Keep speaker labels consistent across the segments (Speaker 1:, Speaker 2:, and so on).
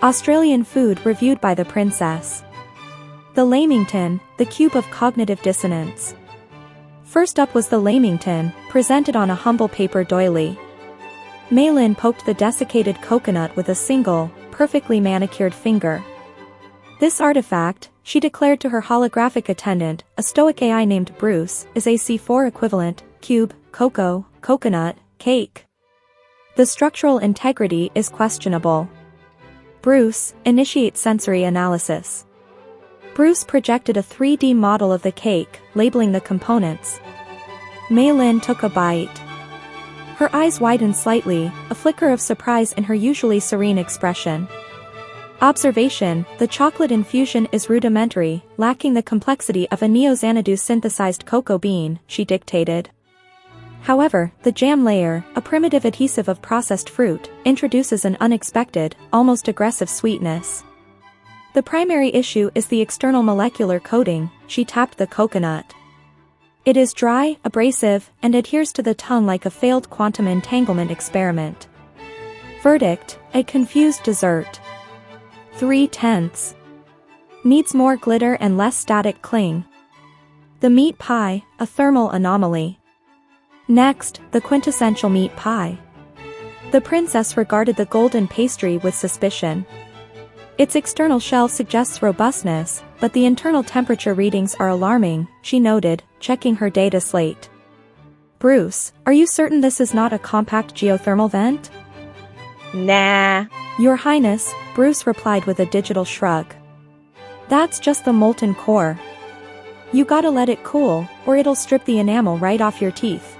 Speaker 1: Australian food reviewed by the princess. The lamington, the cube of cognitive dissonance. First up was the lamington, presented on a humble paper doily. Maylin poked the desiccated coconut with a single, perfectly manicured finger. This artifact, she declared to her holographic attendant, a stoic AI named Bruce, is a C4 equivalent, cube, coconut, cake. The structural integrity is questionable. Bruce, initiate sensory analysis. Bruce projected a 3D model of the cake, labeling the components. Maylin took a bite. Her eyes widened slightly, a flicker of surprise in her usually serene expression. Observation: the chocolate infusion is rudimentary, lacking the complexity of a Neo-Xanadu synthesized cocoa bean, she dictated. However, the jam layer, a primitive adhesive of processed fruit, introduces an unexpected, almost aggressive sweetness. The primary issue is the external molecular coating, she tapped the coconut. It is dry, abrasive, and adheres to the tongue like a failed quantum entanglement experiment. Verdict: a confused dessert. 3/10. Needs more glitter and less static cling. The meat pie, a thermal anomaly. Next, the quintessential meat pie. The princess regarded the golden pastry with suspicion. Its external shell suggests robustness, but the internal temperature readings are alarming, she noted, checking her data slate. Bruce, are you certain this is not a compact geothermal vent?
Speaker 2: Nah.
Speaker 1: Your Highness, Bruce replied with a digital shrug. That's just the molten core. You gotta let it cool, or it'll strip the enamel right off your teeth.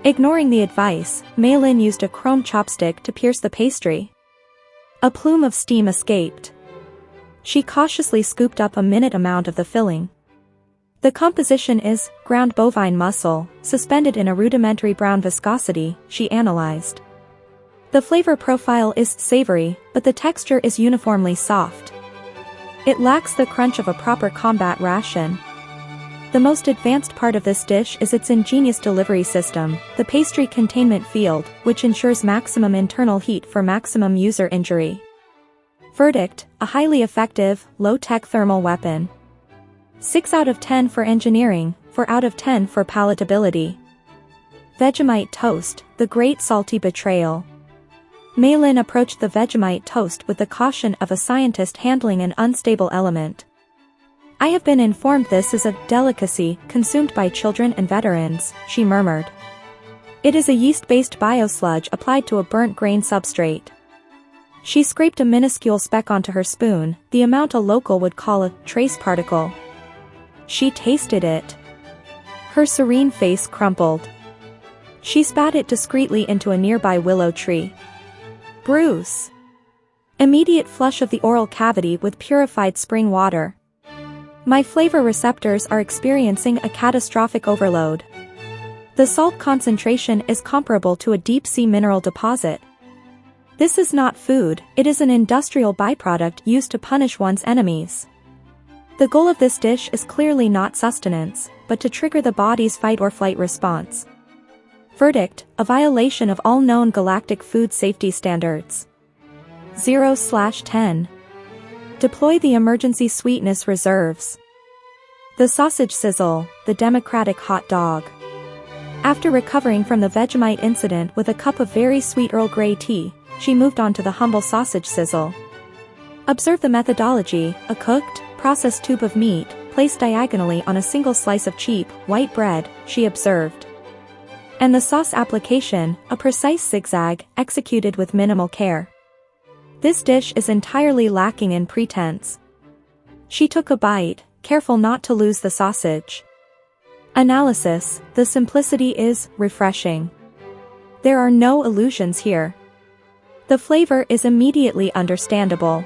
Speaker 1: Ignoring the advice, Maylin used a chrome chopstick to pierce the pastry. A plume of steam escaped. She cautiously scooped up a minute amount of the filling. The composition is ground bovine muscle, suspended in a rudimentary brown viscosity, she analyzed. The flavor profile is savory, but the texture is uniformly soft. It lacks the crunch of a proper combat ration. The most advanced part of this dish is its ingenious delivery system, the pastry containment field, which ensures maximum internal heat for maximum user injury. Verdict: a highly effective, low-tech thermal weapon. 6 out of 10 for engineering, 4 out of 10 for palatability. Vegemite toast, the great salty betrayal. Maylin approached the Vegemite toast with the caution of a scientist handling an unstable element. I have been informed this is a delicacy consumed by children and veterans, she murmured. It is a yeast-based biosludge applied to a burnt grain substrate. She scraped a minuscule speck onto her spoon, the amount a local would call a trace particle. She tasted it. Her serene face crumpled. She spat it discreetly into a nearby willow tree. Bruce. Immediate flush of the oral cavity with purified spring water. My flavor receptors are experiencing a catastrophic overload. The salt concentration is comparable to a deep-sea mineral deposit. This is not food, it is an industrial byproduct used to punish one's enemies. The goal of this dish is clearly not sustenance, but to trigger the body's fight-or-flight response. Verdict: a violation of all known galactic food safety standards. 0/10. Deploy the emergency sweetness reserves. The sausage sizzle, the democratic hot dog. After recovering from the Vegemite incident with a cup of very sweet Earl Grey tea, she moved on to the humble sausage sizzle. Observe the methodology: a cooked, processed tube of meat, placed diagonally on a single slice of cheap, white bread, she observed. And the sauce application, a precise zigzag, executed with minimal care. This dish is entirely lacking in pretense. She took a bite, careful not to lose the sausage. Analysis: the simplicity is refreshing. There are no illusions here. The flavor is immediately understandable.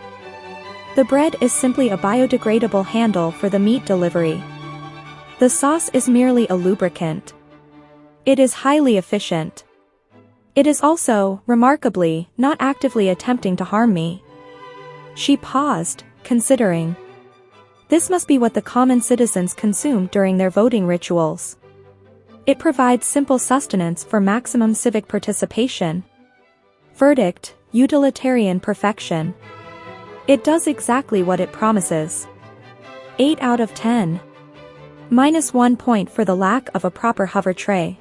Speaker 1: The bread is simply a biodegradable handle for the meat delivery. The sauce is merely a lubricant. It is highly efficient. It is also, remarkably, not actively attempting to harm me. She paused, considering. This must be what the common citizens consume during their voting rituals. It provides simple sustenance for maximum civic participation. Verdict: utilitarian perfection. It does exactly what it promises. 8 out of 10. -1 point for the lack of a proper hover tray.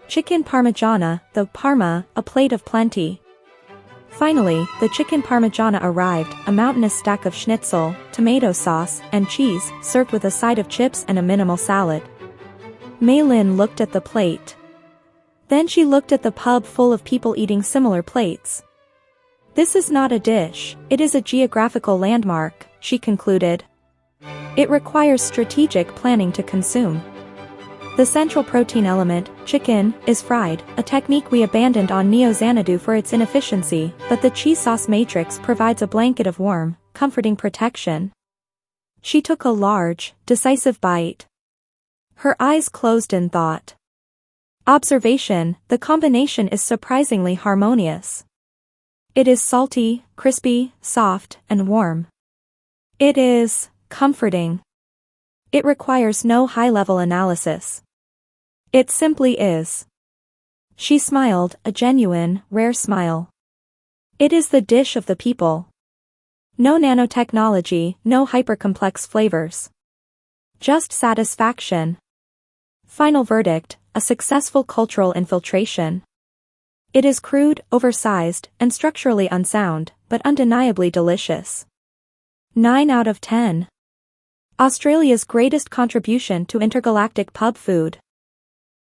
Speaker 1: Chicken Parmigiana, the Parma, a plate of plenty. Finally, the chicken Parmigiana arrived, a mountainous stack of schnitzel, tomato sauce, and cheese, served with a side of chips and a minimal salad. Mei Lin looked at the plate. Then she looked at the pub full of people eating similar plates. This is not a dish, it is a geographical landmark, she concluded. It requires strategic planning to consume. The central protein element, chicken, is fried, a technique we abandoned on Neo Xanadu for its inefficiency, but the cheese sauce matrix provides a blanket of warm, comforting protection. She took a large, decisive bite. Her eyes closed in thought. Observation, the combination is surprisingly harmonious. It is salty, crispy, soft, and warm. It is comforting. It requires no high-level analysis. It simply is. She smiled, a genuine, rare smile. It is the dish of the people. No nanotechnology, no hyper-complex flavors. Just satisfaction. Final verdict, a successful cultural infiltration. It is crude, oversized, and structurally unsound, but undeniably delicious. 9 out of 10. Australia's greatest contribution to intergalactic pub food.